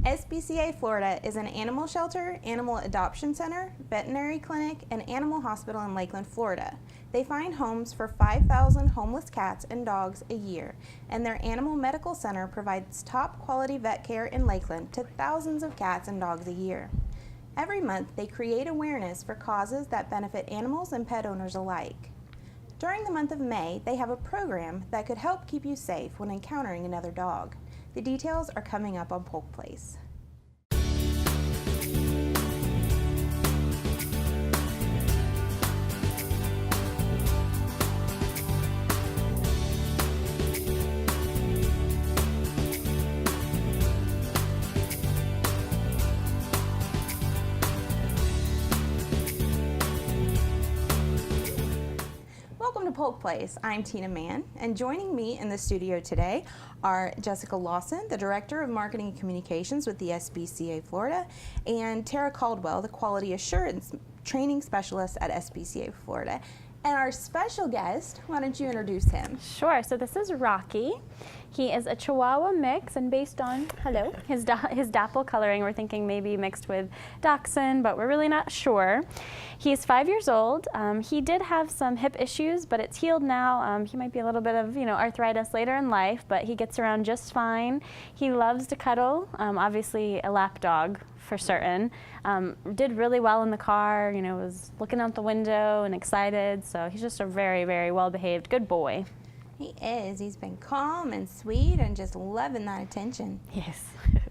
SPCA Florida is an animal shelter, animal adoption center, veterinary clinic, and animal hospital in Lakeland, Florida. They find homes for 5,000 homeless cats and dogs a year, and their animal medical center provides top quality vet care in Lakeland to thousands of cats and dogs a year. Every month, they create awareness for causes that benefit animals and pet owners alike. During the month of May, they have a program that could help keep you safe when encountering another dog. The details are coming up on Polk Place. Welcome to Polk Place. I'm Tina Mann, and joining me in the studio today are Jessica Lawson, the Director of Marketing and Communications with the SPCA Florida, and Tara Caldwell, the Quality Assurance Training Specialist at SPCA Florida. And our special guest, why don't you introduce him? Sure, so this is Rocky. He is a Chihuahua mix, and based on, his dapple coloring, we're thinking maybe mixed with Dachshund, but we're really not sure. He's 5 years old. He did have some hip issues, but it's healed now. He might be a little bit of, arthritis later in life, but he gets around just fine. He loves to cuddle, obviously a lap dog for certain. Did really well in the car, was looking out the window and excited, so he's just a very, very well-behaved, good boy. He is. He's been calm and sweet and just loving that attention. Yes.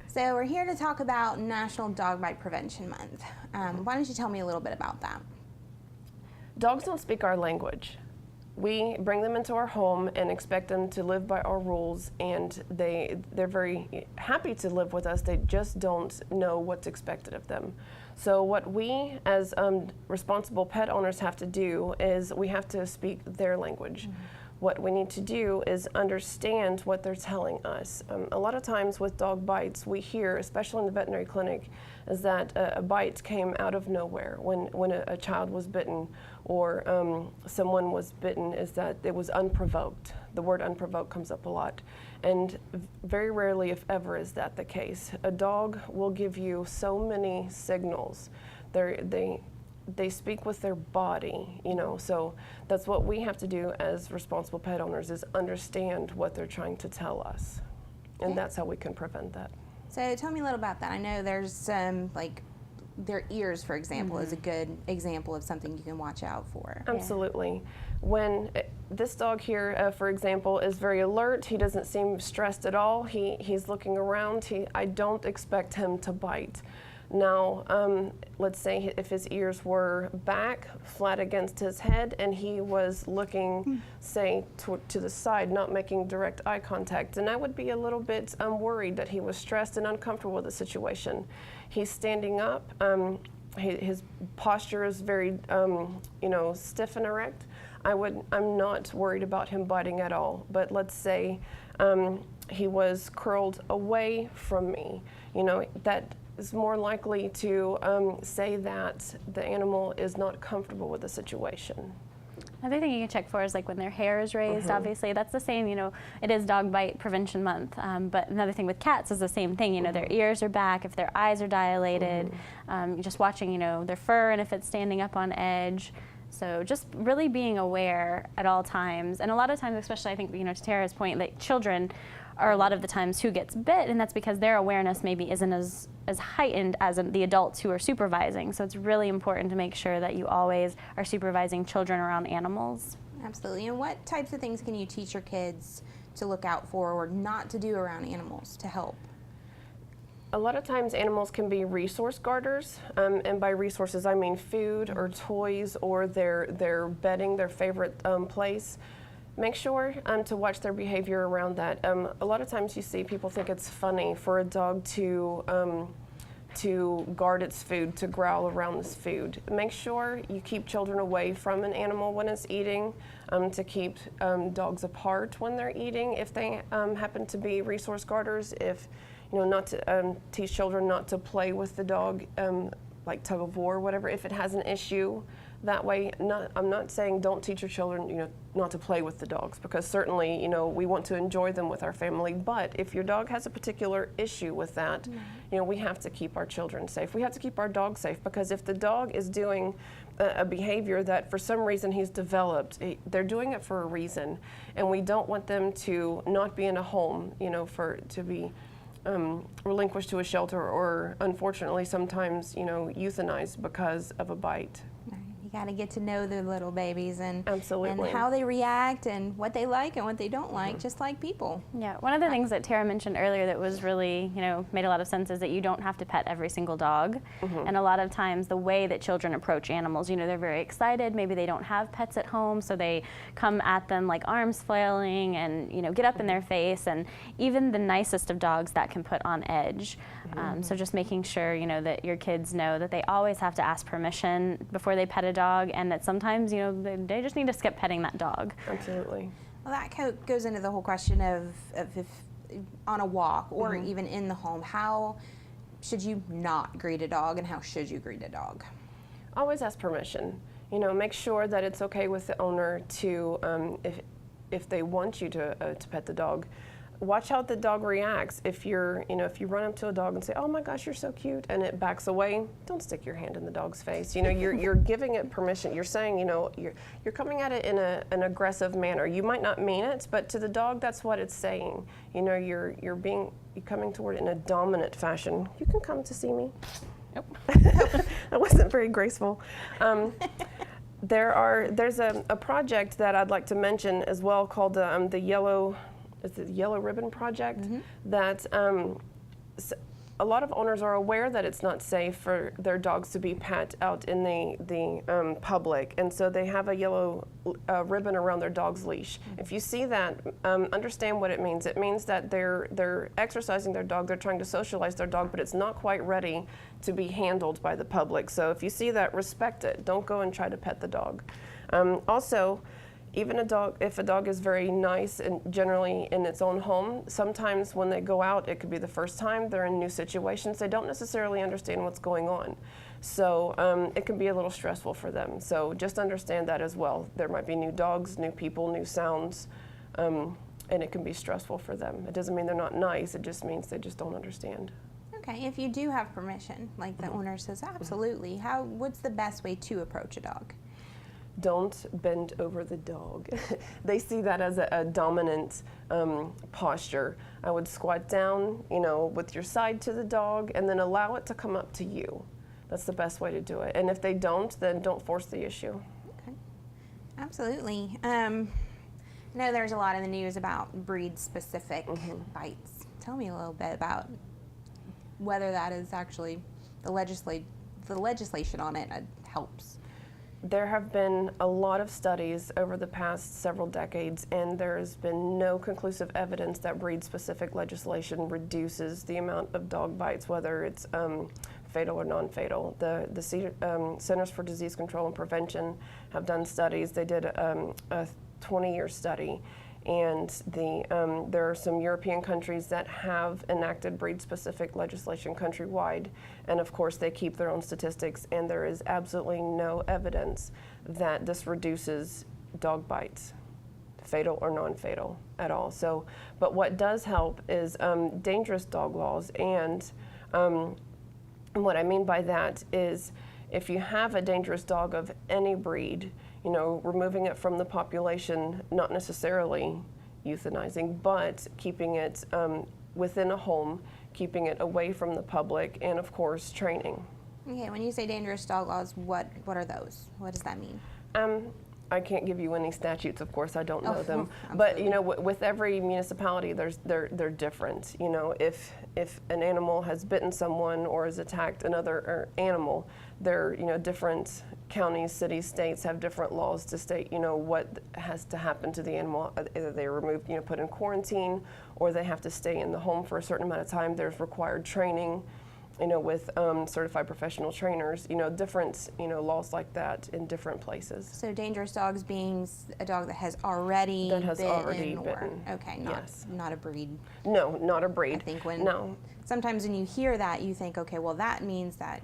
So we're here to talk about National Dog Bite Prevention Month. Why don't you tell me a little bit about that? Dogs don't speak our language. We bring them into our home and expect them to live by our rules, and they're very happy to live with us. They just don't know what's expected of them. So what we as responsible pet owners have to do is we have to speak their language. Mm-hmm. What we need to do is understand what they're telling us. A lot of times with dog bites, we hear, especially in the veterinary clinic, is that a bite came out of nowhere when a child was bitten or someone was bitten, is that it was unprovoked. The word unprovoked comes up a lot. And very rarely, if ever, is that the case. A dog will give you so many signals. They speak with their body, so that's what we have to do as responsible pet owners, is understand what they're trying to tell us. And that's how we can prevent that. So tell me a little about that. I know there's some, like their ears, for example, is a good example of something you can watch out for. Absolutely. When this dog here, for example, is very alert, he doesn't seem stressed at all. He's looking around. I don't expect him to bite. Now, let's say if his ears were back, flat against his head, and he was looking, say, to the side, not making direct eye contact, and I would be a little bit worried that he was stressed and uncomfortable with the situation. He's standing up. His posture is very, stiff and erect. I'm not worried about him biting at all. But let's say he was curled away from me. That is more likely to say that the animal is not comfortable with the situation. Another thing you can check for is like when their hair is raised, obviously. That's the same, it is Dog Bite Prevention Month. But another thing with cats is the same thing, their ears are back, if their eyes are dilated, just watching, their fur and if it's standing up on edge. So just really being aware at all times. And a lot of times, especially I think, to Tara's point, that children are a lot of the times who gets bit, and that's because their awareness maybe isn't as heightened as the adults who are supervising. So it's really important to make sure that you always are supervising children around animals. Absolutely. And what types of things can you teach your kids to look out for or not to do around animals to help? A lot of times animals can be resource guarders, and by resources I mean food or toys or their bedding, their favorite place. Make sure to watch their behavior around that. A lot of times you see people think it's funny for a dog to guard its food, to growl around this food. Make sure you keep children away from an animal when it's eating, to keep dogs apart when they're eating if they happen to be resource guarders. If not to teach children not to play with the dog, like tug of war or whatever. If it has an issue, That way, I'm not saying don't teach your children, not to play with the dogs, because certainly, we want to enjoy them with our family. But if your dog has a particular issue with that, we have to keep our children safe. We have to keep our dog safe, because if the dog is doing a behavior that for some reason he's developed, they're doing it for a reason, and we don't want them to not be in a home, to be relinquished to a shelter, or unfortunately sometimes, euthanized because of a bite. You got to get to know the little babies and Absolutely. and how they react and what they like and what they don't like, just like people. Yeah, one of the things that Tara mentioned earlier that was really, made a lot of sense is that you don't have to pet every single dog. And a lot of times the way that children approach animals, they're very excited. Maybe they don't have pets at home, so they come at them like arms flailing and, get up in their face. And even the nicest of dogs that can put on edge. So just making sure, that your kids know that they always have to ask permission before they pet a dog, and that sometimes, they just need to skip petting that dog. Absolutely. Well, that goes into the whole question of if on a walk or even in the home, how should you not greet a dog and how should you greet a dog? Always ask permission. Make sure that it's okay with the owner to, if they want you to pet the dog. Watch how the dog reacts. If if you run up to a dog and say, "Oh my gosh, you're so cute," and it backs away, don't stick your hand in the dog's face. You're giving it permission. You're saying, you're coming at it in an aggressive manner. You might not mean it, but to the dog, that's what it's saying. You're coming toward it in a dominant fashion. You can come to see me. Nope. That wasn't very graceful. There's a project that I'd like to mention as well called the Yellow Ribbon Project, that a lot of owners are aware that it's not safe for their dogs to be pet out in the public, and so they have a yellow ribbon around their dog's leash. If you see that, understand what it means. It means that they're exercising their dog, they're trying to socialize their dog, but it's not quite ready to be handled by the public. So if you see that, respect it. Don't go and try to pet the dog. Also, even if a dog is very nice and generally in its own home, sometimes when they go out, it could be the first time they're in new situations. They don't necessarily understand what's going on. So it can be a little stressful for them. So just understand that as well. There might be new dogs, new people, new sounds, and it can be stressful for them. It doesn't mean they're not nice, it just means they just don't understand. Okay, if you do have permission, like the owner says, absolutely, what's the best way to approach a dog? Don't bend over the dog. They see that as a dominant posture. I would squat down, with your side to the dog, and then allow it to come up to you. That's the best way to do it. And if they don't, then don't force the issue. Okay, absolutely. I know there's a lot in the news about breed-specific bites. Tell me a little bit about whether that is actually the legislation on it helps. There have been a lot of studies over the past several decades, and there has been no conclusive evidence that breed-specific legislation reduces the amount of dog bites, whether it's fatal or non-fatal. The Centers for Disease Control and Prevention have done studies. They did a 20-year study, and there are some European countries that have enacted breed-specific legislation countrywide, and of course they keep their own statistics, and there is absolutely no evidence that this reduces dog bites, fatal or non-fatal at all. So, but what does help is dangerous dog laws, and what I mean by that is if you have a dangerous dog of any breed, removing it from the population, not necessarily euthanizing, but keeping it within a home, keeping it away from the public, and of course, training. Okay, when you say dangerous dog laws, what are those? What does that mean? I can't give you any statutes, of course, I don't know them. Absolutely. But with every municipality, they're different. If an animal has bitten someone or has attacked another animal, different counties, cities, states have different laws to state, what has to happen to the animal. Either they're removed, put in quarantine, or they have to stay in the home for a certain amount of time. There's required training. with certified professional trainers, different, laws like that in different places. So dangerous dogs being a dog that has already bitten. Okay, not a breed. No, not a breed. I think no. Sometimes when you hear that, you think, okay, well that means that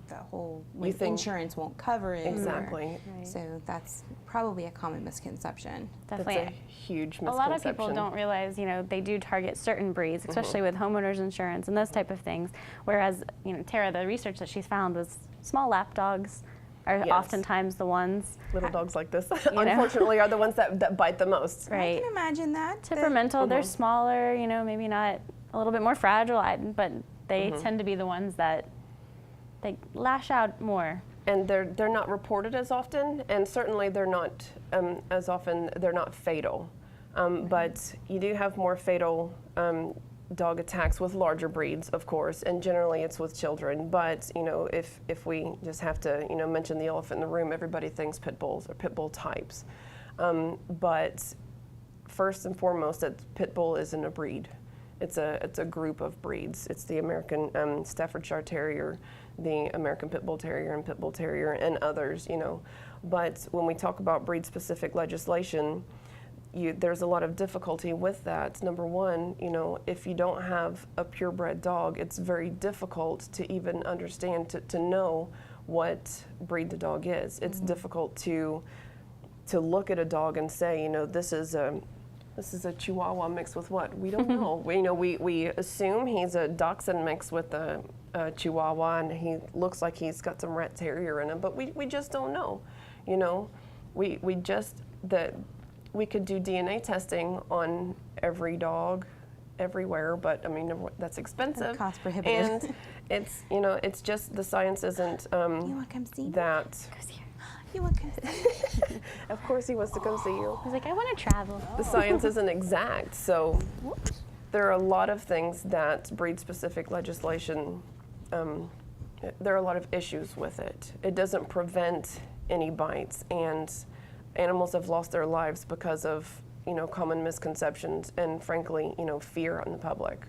the whole insurance won't cover it. Exactly. So that's probably a common misconception. Definitely. That's a huge misconception. A lot of people don't realize, they do target certain breeds, especially with homeowners insurance and those type of things. Whereas, Tara, the research that she's found was small lap dogs are oftentimes the ones. Little dogs like this, unfortunately, are the ones that bite the most. Right. I can imagine that. Temperamental, they're smaller, maybe not a little bit more fragile, but they tend to be the ones that they lash out more. And they're not reported as often, and certainly they're not as often. They're not fatal, but you do have more fatal dog attacks with larger breeds, of course, and generally it's with children. But if we just have to mention the elephant in the room, everybody thinks pit bulls or pit bull types, but first and foremost, pit bull isn't a breed. It's a group of breeds. It's the American Staffordshire Terrier, the American Pit Bull Terrier, and Pit Bull Terrier, and others. But when we talk about breed-specific legislation, there's a lot of difficulty with that. Number one, if you don't have a purebred dog, it's very difficult to even understand to know what breed the dog is. It's difficult to look at a dog and say, this is a Chihuahua mixed with what? We don't know. We assume he's a Dachshund mixed with a Chihuahua, and he looks like he's got some Rat Terrier in him, but we just don't know. We could do DNA testing on every dog everywhere, but that's expensive. Cost prohibitive. And it's just the science isn't you want to come see that. You want to come see? Of course he wants to come see you. He's like, I want to travel. The science isn't exact, so there are a lot of things that breed-specific legislation, there are a lot of issues with it. It doesn't prevent any bites, and animals have lost their lives because of, common misconceptions and, frankly, fear on the public.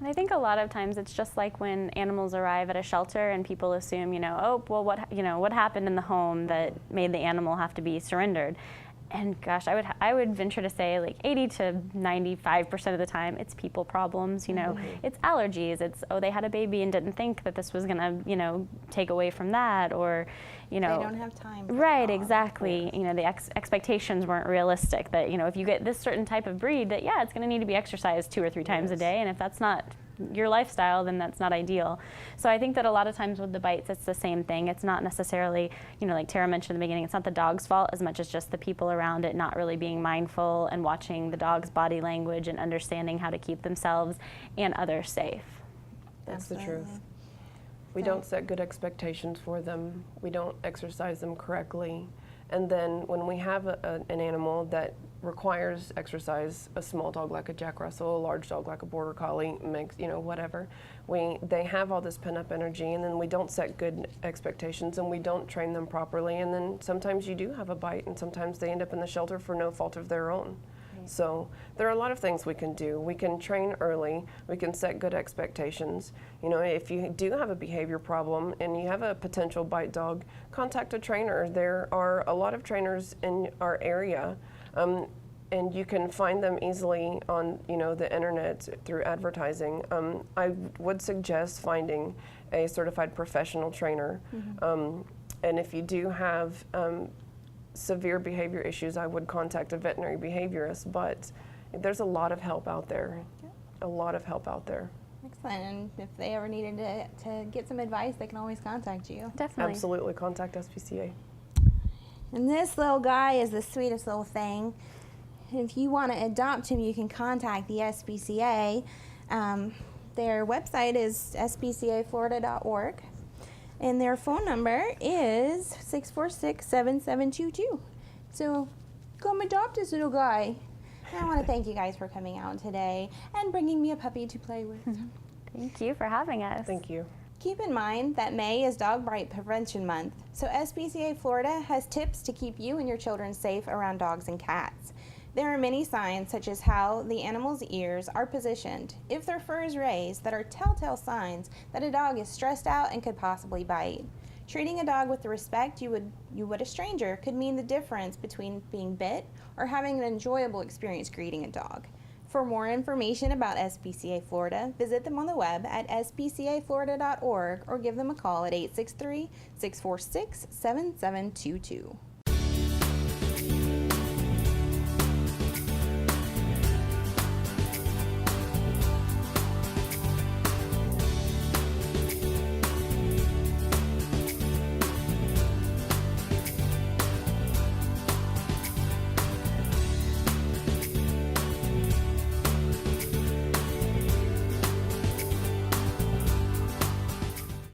And I think a lot of times it's just like when animals arrive at a shelter and people assume, oh, well, what happened in the home that made the animal have to be surrendered? And gosh, I would venture to say like 80 to 95% of the time it's people problems, it's allergies, it's, oh, they had a baby and didn't think that this was gonna, take away from that, or, they don't have time. Right, exactly. The expectations weren't realistic that, if you get this certain type of breed that, it's gonna need to be exercised 2 or 3 times a day, and if that's not your lifestyle, then that's not ideal. So I think that a lot of times with the bites, it's the same thing. It's not necessarily, like Tara mentioned in the beginning, it's not the dog's fault as much as just the people around it not really being mindful and watching the dog's body language and understanding how to keep themselves and others safe. That's the truth. We don't set good expectations for them. We don't exercise them correctly. And then when we have an animal that requires exercise, a small dog like a Jack Russell, a large dog like a Border Collie, mix, whatever, they have all this pent-up energy, and then we don't set good expectations, and we don't train them properly, and then sometimes you do have a bite, and sometimes they end up in the shelter for no fault of their own. So there are a lot of things we can do. We can train early. We can set good expectations. If you do have a behavior problem and you have a potential bite dog, contact a trainer. There are a lot of trainers in our area, and you can find them easily on the internet through advertising. I would suggest finding a certified professional trainer. And if you do have severe behavior issues, I would contact a veterinary behaviorist, but there's a lot of help out there. A lot of help out there. Excellent. And if they ever needed to get some advice, they can always contact you. Definitely. Absolutely. Contact SPCA. And this little guy is the sweetest little thing. If you want to adopt him, you can contact the SPCA. Their website is spcaflorida.org. And their phone number is 646-7722. So come adopt this little guy. And I want to thank you guys for coming out today and bringing me a puppy to play with. Thank you for having us. Thank you. Keep in mind that May is Dog Bite Prevention Month, so SPCA Florida has tips to keep you and your children safe around dogs and cats. There are many signs, such as how the animal's ears are positioned, if their fur is raised, that are telltale signs that a dog is stressed out and could possibly bite. Treating a dog with the respect you would a stranger could mean the difference between being bit or having an enjoyable experience greeting a dog. For more information about SPCA Florida, visit them on the web at spcaflorida.org or give them a call at 863-646-7722.